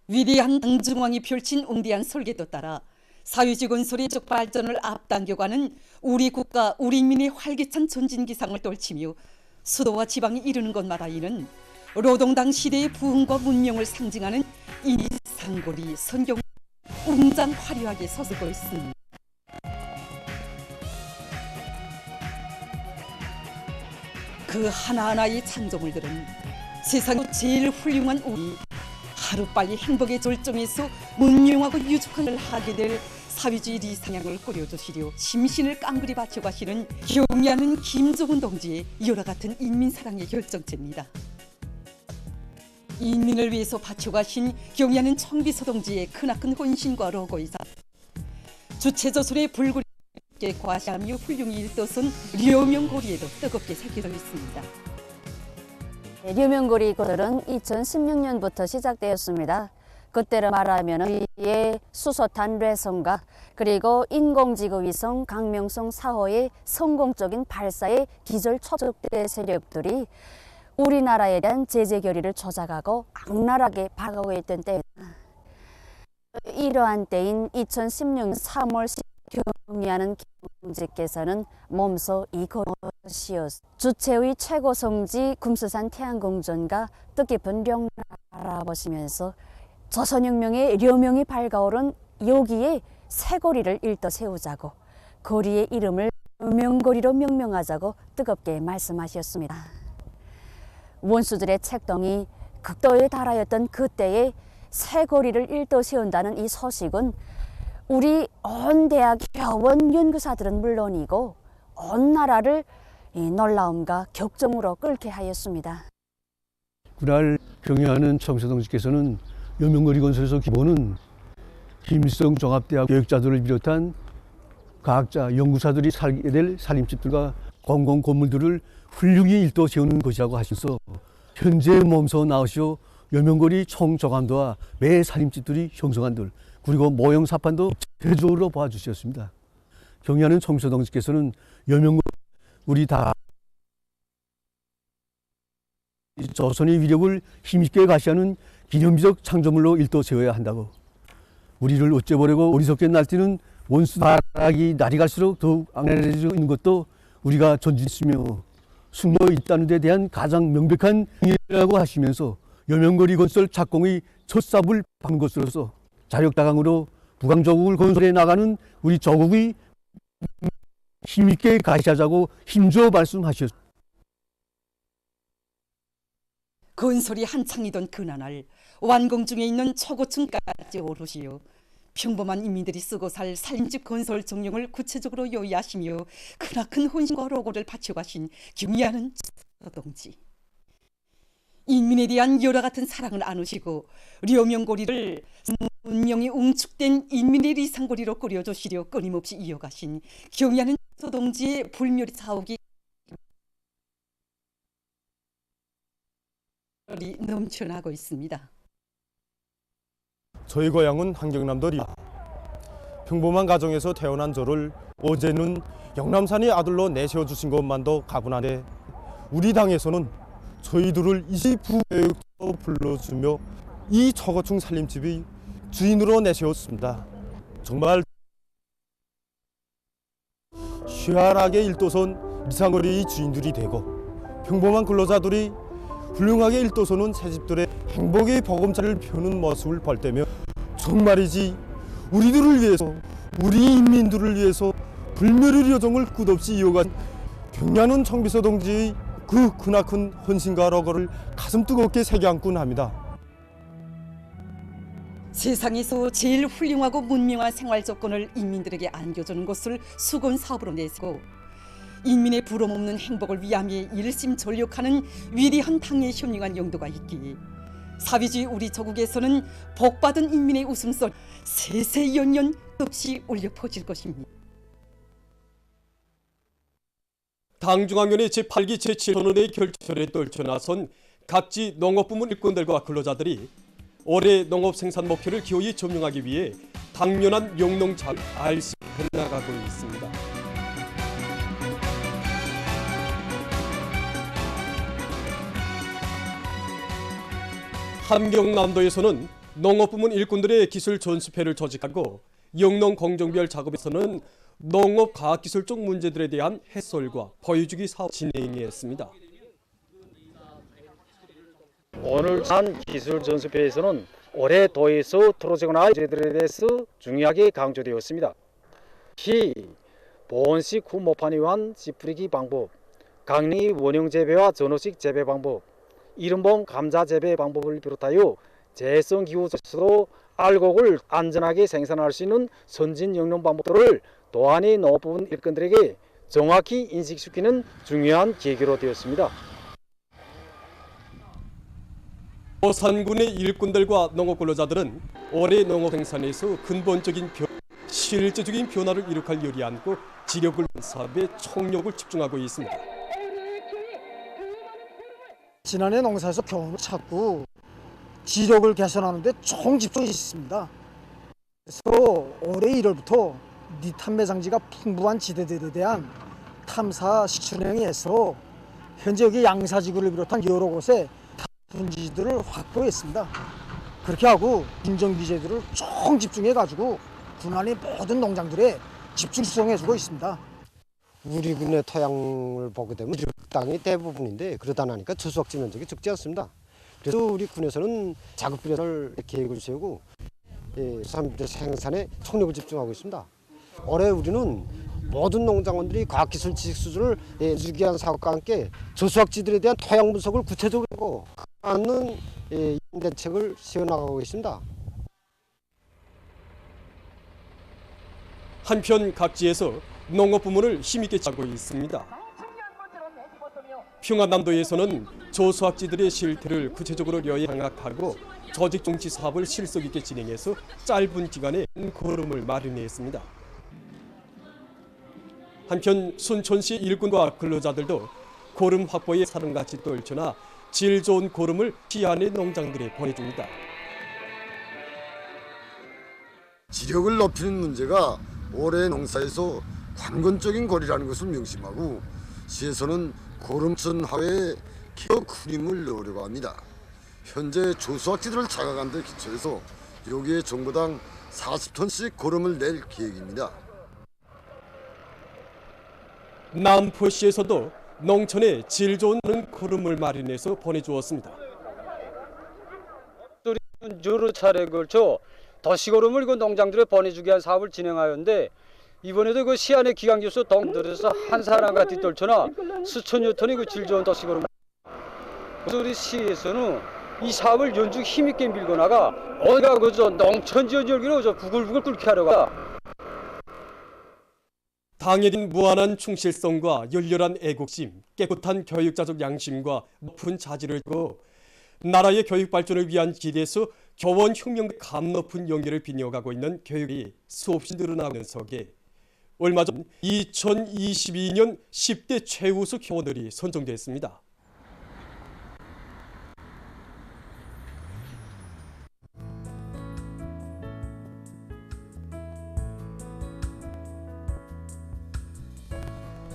위대한 당중왕이 펼친 웅대한 설계도 따라 사회주의 건설의 적 발전을 앞당겨가는 우리 국가 우리 인민의 활기찬 전진 기상을 떨치며 수도와 지방이 이르는 것마다 이는 노동당 시대의 부흥과 문명을 상징하는 이 상고리 선경 웅장 화려하게 서서고 있습니다. 그 하나하나의 창조물들은 세상의 제일 훌륭한 우리 하루빨리 행복의 절정에서 문명하고 유족한 걸 하게 될 사회주의 리상향을 꾸려주시려 심신을 깡그리 바쳐가시는 경의하는 김정은 동지의 열화 같은 인민사랑의 결정체입니다. 인민을 위해서 바쳐가신 경의하는 청비서 동지의 크나큰 헌신과 로고이사 주체조선의 불굴에 과시하며 훌륭히 일떠선 려명고리에도 뜨겁게 새겨져 있습니다. 려명고리 건설은 2016년부터 시작되었습니다. 그때로 말하면 위의 수소탄 뇌성과 그리고 인공지구 위성 강명성 4호의 성공적인 발사에 기절 촉촉대 세력들이 우리나라에 대한 제재 결의를 조작하고 악랄하게 박아오고 있던 때, 이러한 때인 2016년 3월 경의하는 경직께서는 몸소 이것이었 주체의 최고 성지 금수산 태양궁전과 뜻깊은 령을 알아보시면서 조선혁명의 려명이 밝아오른 여기에 새 거리를 일떠 세우자고 거리의 이름을 려명거리로 명명하자고 뜨겁게 말씀하셨습니다. 원수들의 책동이 극도에 달하였던 그때에 새 거리를 일떠 세운다는 이 소식은 우리 온 대학 교원 연구사들은 물론이고 온 나라를 놀라움과 격정으로 끓게 하였습니다. 그날 경의하는 청비서동지께서는 려명거리 건설에서 기본은 김일성 종합대학 교육자들을 비롯한 과학자, 연구사들이 살게 될 살림집들과 공공 건물들을 훌륭히 일도 세우는 것이라고 하셔서 현재 몸소 나오시오 려명거리 총조감도와 매 살림집들이 형성한들 그리고 모형 사판도 제조로 봐주셨습니다. 경의하는 청비서동지께서는 려명거리 우리 다 조선의 위력을 힘있게 가시하는 기념비적 창조물로 일도 세워야 한다고 우리를 어째보려고 어리석게 날뛰는 원수 나락이 날이 갈수록 더욱 악랄해지고 있는 것도 우리가 존중했으며 숨어 있다는 데 대한 가장 명백한 행위라고 하시면서 려명거리 건설 착공의 첫 삽을 박은 것으로서 자력다강으로 부강조국을 건설해 나가는 우리 조국의 힘있게 가시하자고 힘주어 말씀하셨습니다. 건설이 한창이던 그날 완공 중에 있는 초고층까지 오르시어 평범한 인민들이 쓰고 살 살림집 건설 정령을 구체적으로 요의하시며 크나큰 헌신과 로고를 바쳐가신 경의하는 동지. 인민에 대한 열화 같은 사랑을 안으시고 려명고리를 문명이 웅축된 인민의 리상고리로 꾸려주시려 끊임없이 이어가신 경의하는 동지의 불멸의 사옥이 넘쳐나고 있습니다. 저희 고향은 한경남도리야. 평범한 가정에서 태어난 저를 어제는 영남산의 아들로 내세워 주신 것만도 가분한데 우리 당에서는 저희들을 이시부교육도 불러주며 이 초고층 살림집의 주인으로 내세웠습니다. 정말 시원하게 일도선 미상거리의 주인들이 되고 평범한 근로자들이 훌륭하게 일도서는 새집들의 행복의 보금자리를 펴는 모습을 볼 때면 정말이지 우리들을 위해서 우리 인민들을 위해서 불멸의 여정을 끝없이 이어간 경의하는 청비서 동지의 그 크나큰 헌신과 로고를 가슴 뜨겁게 새겨안곤 합니다. 세상에서 제일 훌륭하고 문명한 생활 조건을 인민들에게 안겨주는 것을 수건 사업으로 내세우고 인민의 부러움없는 행복을 위함에 일심전력하는 위대한 당의 현명한 용도가 있기에 사회주의 우리 조국에서는 복받은 인민의 웃음소리 세세연연 없이 울려 퍼질 것입니다. 당중앙위원회 제8기 제7선언의 결철에 떨쳐나선 각지 농업부문 일꾼들과 근로자들이 올해 농업 생산 목표를 기어이 점령하기 위해 당면한 영농장 알식해 나가고 있습니다. 함경남도에서는 농업부문 일꾼들의 기술 전수회를 조직하고 영농 공정별 작업에서는 농업 과학기술적 문제들에 대한 해설과 보여주기 사업 진행했습니다. 오늘 한 기술 전수회에서는 올해 도에서 틀어지거나 문제들에 대해서 중요하게 강조되었습니다. 시, 보온식 후 모판에 의한 씨 뿌리기 방법, 강냉이 원형 재배와 전호식 재배 방법, 이른봉 감자 재배 방법을 비롯하여 재해성 기후에서도 알곡을 안전하게 생산할 수 있는 선진 영농 방법들을 도안의 농업부문 일꾼들에게 정확히 인식시키는 중요한 계기로 되었습니다. 오산군의 일꾼들과 농업 근로자들은 올해 농업 생산에서 근본적인 실제적인 변화를 이룩할 열이 안고 지력을 사업에 총력을 집중하고 있습니다. 지난해 농사에서 교훈을 찾고 지력을 개선하는 데 총집중이 있습니다. 그래서 올해 1월부터 니탐매 장지가 풍부한 지대들에 대한 탐사 시추행에서 현재 여기 양사지구를 비롯한 여러 곳에 분지들을 확보했습니다. 그렇게 하고 인정비제들을 총집중해가지고 군안의 모든 농장들에 집중 수송해주고 있습니다. 우리 군의 토양을 보게 되면 땅이 대부분인데 그러다 나니까 저수확지 면적이 적지 않습니다. 그래서 우리 군에서는 자급비례를 계획을 세우고 생산에 총력을 집중하고 있습니다. 올해 우리는 모든 농장원들이 과학기술 지식 수준을 유기한 사업과 함께 저수확지들에 대한 토양 분석을 구체적으로 하고 하는 대책을 세워나가고 있습니다. 한편 각지에서 농업 부문을 힘있게 하고 있습니다. 평안남도에서는 저수확지들의 실태를 구체적으로 여행하고 조직 정치 사업을 실속 있게 진행해서 짧은 기간에 고름을 마련했습니다. 한편 순천시 일꾼과 근로자들도 고름 확보에 사람같이 떨쳐나 질 좋은 고름을 시안의 농장들에 보내줍니다. 지력을 높이는 문제가 올해 농사에서 관건적인 고리라는 것을 명심하고 시에서는 고름선 하회에 기업 큰 힘을 넣으려고 합니다. 현재 조수확지들을 자각한 데 기초해서 여기에 정보당 40톤씩 고름을 낼 계획입니다. 남포시에서도 농촌에 질 좋은 고름을 마련해서 보내주었습니다. 여러 차례에 걸쳐 도시고름을 농장들에 보내주기 위한 사업을 진행하였는데 이번에도 그 시안의 기강교수 동들에서 한 사람과 뒤떨쳐나 수천여 톤의 그 질 좋은 도시고름. 그래서 우리 시에서는 이 사업을 연중 힘있게 밀고 나가 어디가 그저 농촌 지원 열기로 저 부글부글 끓게 하려고 하다. 당연히 무한한 충실성과 열렬한 애국심, 깨끗한 교육자적 양심과 높은 자질을 두고 나라의 교육 발전을 위한 기대에서 교원 혁명의 감 높은 용기를 빛내어가고 있는 교육이 수없이 늘어나는 속에 얼마 전 2022년 10대 최우수 교원들이 선정됐습니다.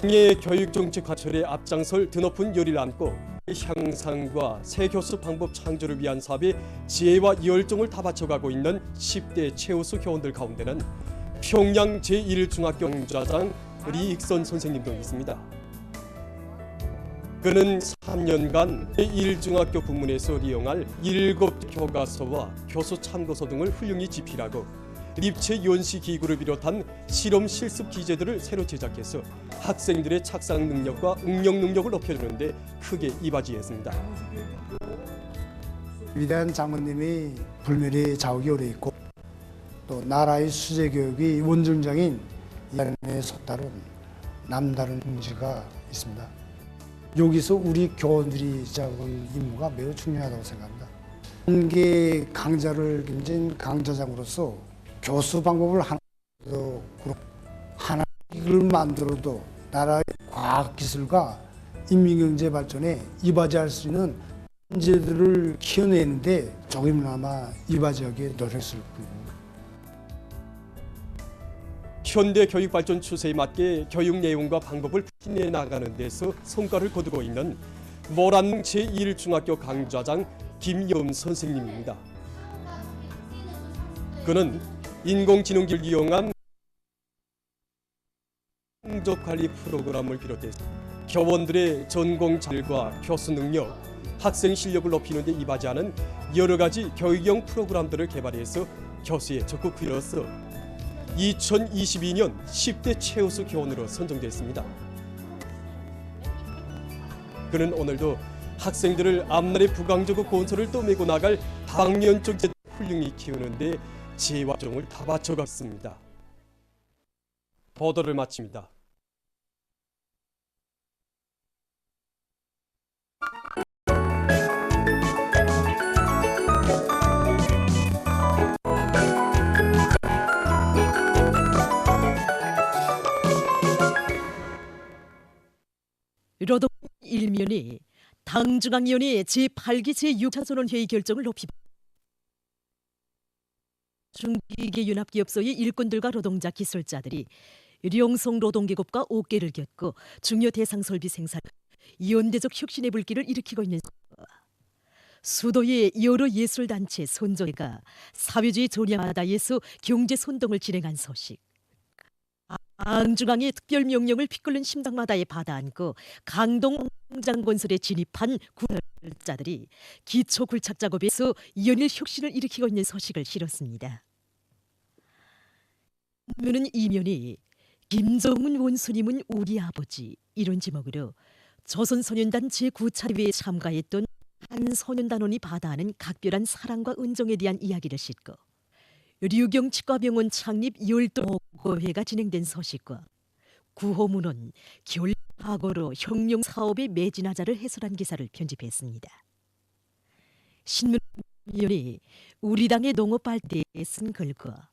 당의 교육정책 과철에 앞장설 드높은 열의를 안고 향상과 새 교수 방법 창조를 위한 사업에 지혜와 열정을 다 바쳐가고 있는 10대 최우수 교원들 가운데는 평양 제1중학교 강좌장 리익선 선생님도 있습니다. 그는 3년간 제1중학교 부문에서 이용할 7교과서와 교수 참고서 등을 훌륭히 집필하고 입체 연시 기구를 비롯한 실험 실습 기재들을 새로 제작해서 학생들의 착상 능력과 응용 능력을 높여주는데 크게 이바지했습니다. 위대한 장모님이 불멸의 자욱이 오래 있고 또 나라의 수제 교육이 원증장인 이한의 속다른 남다른 긍지가 있습니다. 여기서 우리 교원들이 잡을 임무가 매우 중요하다고 생각합니다. 한개 강좌를 겸진 강좌장으로서 교수 방법을 하나를 만들어도 나라의 과학기술과 인민경제 발전에 이바지할 수 있는 인재들을 키워내는데 조금이나마 이바지하게 노력했을 뿐입니다. 현대 교육 발전 추세에 맞게 교육 내용과 방법을 풀이내 나가는 데서 성과를 거두고 있는 모란릉 제1중학교 강좌장 김여음 선생님입니다. 그는 인공지능기를 이용한 성적 관리 프로그램을 비롯해서 교원들의 전공 자질과 교수 능력, 학생 실력을 높이는 데 이바지하는 여러 가지 교육형 프로그램들을 개발해서 교수에 적극 기여해서 2022년 10대 최우수 교원으로 선정됐습니다. 그는 오늘도 학생들을 앞날의 부강적으로 건설을 떠매고 나갈 다학년적 제도를 훌륭히 키우는 데 재화정을 다 바쳐갔습니다. 보도를 마칩니다. 노동 일면이 당중앙위원회 제8기 제6차 전원회의 결정을 높이 중기계 윤합기업소의 일꾼들과 노동자 기술자들이 룡성 노동계급과 옥계를 겼고 중요 대상 설비 생산 연대적 혁신의 불길을 일으키고 있는 수도의 여러 예술단체 선조회가 사회주의 조냐바다에서 경제 선동을 진행한 소식, 당중앙의 특별명령을 피끓는 심당마다에 받아안고 강동 공장 건설에 진입한 구설자들이 기초 굴착 작업에서 연일 혁신을 일으키고 있는 소식을 실었습니다. 문은 이면이 김정은 원수님은 우리 아버지 이런 제목으로 조선소년단 제9차대회에 참가했던 한 소년단원이 받아하는 각별한 사랑과 은정에 대한 이야기를 싣고 류경 치과병원 창립 열도보고회가 진행된 소식과 구호문은 결과고로 혁명 사업에 매진하자를 해설한 기사를 편집했습니다. 신문위원이 우리 당의 농업 발대에 쓴 글과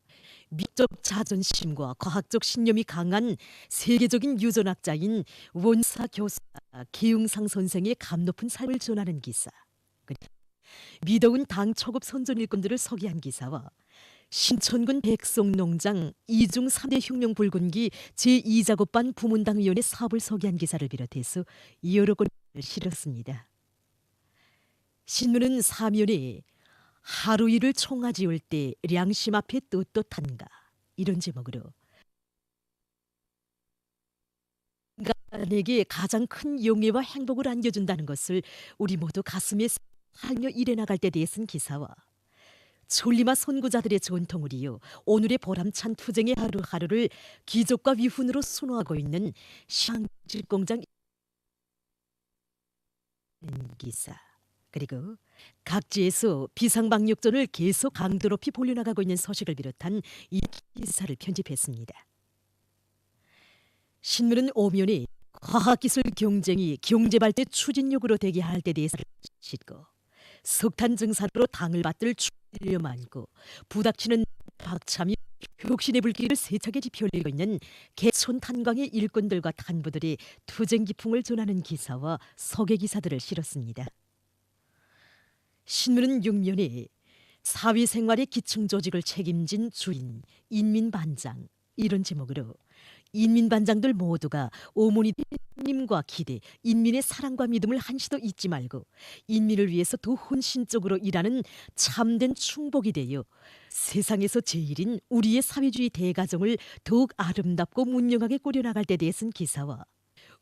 미적 자존심과 과학적 신념이 강한 세계적인 유전학자인 원사 교사 계웅상 선생의 감높은 삶을 전하는 기사, 미더운 당 초급 선전 일꾼들을 소개한 기사와 신천군 백송농장 이중 3대 혁명 불군기 제2작업반 부문당위원회 사업을 소개한 기사를 비롯해서 여러 건을 실었습니다. 신문은 사면에 하루 일을 총아지울 때 량심 앞에 떳떳한가 이런 제목으로 인간에게 가장 큰 용애와 행복을 안겨준다는 것을 우리 모두 가슴에 살며 일해 나갈 때 대해 쓴 기사와 천리마 선구자들의 전통을 이어 오늘의 보람찬 투쟁의 하루하루를 기적과 위훈으로 순화하고 있는 시황질공장 기사, 그리고 각지에서 비상방역전을 계속 강도 높이 벌려나가고 있는 소식을 비롯한 이 기사를 편집했습니다. 신문은 오면에 과학기술 경쟁이 경제발전 추진력으로 되게 할 때 대해서 싣고 석탄 증산으로 당을 받들 추려 안고 부닥치는 박참이 혁신의 불길을 세차게 지펴올리고 있는 개촌 탄광의 일꾼들과 탄부들의 투쟁 기풍을 전하는 기사와 소개 기사들을 실었습니다. 신문은 6면에 사회생활의 기층 조직을 책임진 주인 인민반장 이런 제목으로 인민반장들 모두가 어머니님과 기대, 인민의 사랑과 믿음을 한시도 잊지 말고 인민을 위해서 더 헌신적으로 일하는 참된 충복이 되어 세상에서 제일인 우리의 사회주의 대가정을 더욱 아름답고 문명하게 꾸려나갈 때 대해 쓴 기사와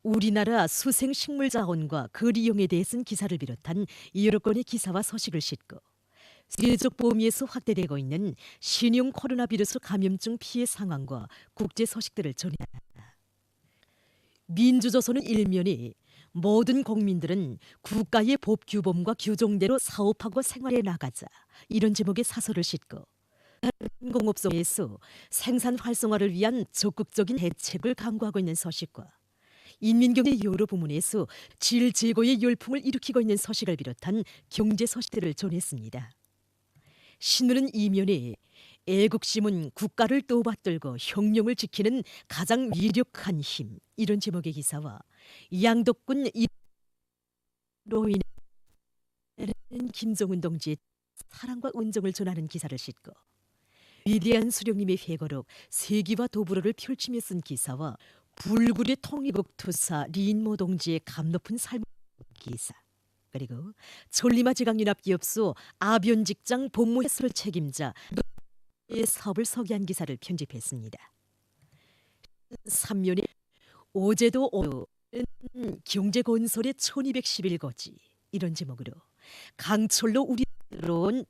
우리나라 수생식물자원과 거리용에 대해 쓴 기사를 비롯한 여러 건의 기사와 소식을 싣고 세계적 범위에서 확대되고 있는 신형 코로나 비루스 감염증 피해 상황과 국제 소식들을 전해다. 민주조선은 일면이 모든 국민들은 국가의 법 규범과 규정대로 사업하고 생활해 나가자 이런 제목의 사설을 싣고 공업소에서 생산 활성화를 위한 적극적인 대책을 강구하고 있는 소식과 인민경제 여러 부문에서 질 제고의 열풍을 일으키고 있는 소식을 비롯한 경제 소식들을 전했습니다. 신문은 이면에 애국심은 국가를 떠받들고 혁명을 지키는 가장 위력한 힘 이런 제목의 기사와 양덕군 이로 인해 김정은 동지의 사랑과 은정을 전하는 기사를 싣고 위대한 수령님의 회고록 세기와 도불어를 펼치며 쓴 기사와 불굴의 통일국투사 리인모 동지의 감높은 삶 기사, 그리고 천리마 지강연합기업소 아변직장 본무 해설을 책임자 이 사업을 소개한 기사를 편집했습니다. 3년에 어제도 오늘은 경제건설의 1211거지 이런 제목으로 강철로 우리로운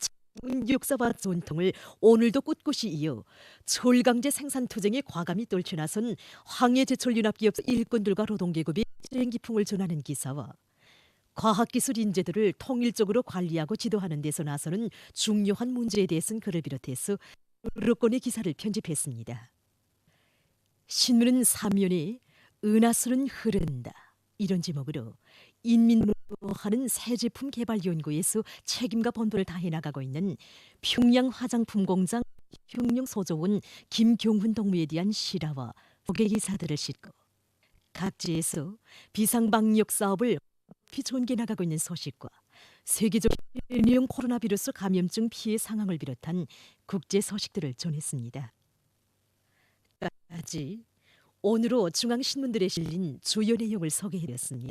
역사와 전통을 오늘도 꿋꿋이 이어 철강제 생산 투쟁에 과감히 떨쳐나선 황해제철연합기업 일꾼들과 노동계급이 실행기풍을 전하는 기사와 과학기술 인재들을 통일적으로 관리하고 지도하는 데서 나서는 중요한 문제에 대해서는 그를 비롯해서 여러 건의 기사를 편집했습니다. 신문은 3면에 은하수는 흐른다 이런 제목으로 인민으로 하는 새 제품 개발 연구에서 책임과 번도를 다해 나가고 있는 평양 화장품 공장 혁명 소조원 김경훈 동무에 대한 실화와 소개 기사들을 싣고 각지에서 비상방역 사업을 존개 나가고 있는 소식과 세계적 전염 코로나 바이러스 감염증 피해 상황을 비롯한 국제 소식들을 전했습니다. 까지 오늘로 중앙신문들에 실린 주요 내용을 소개해드렸습니다.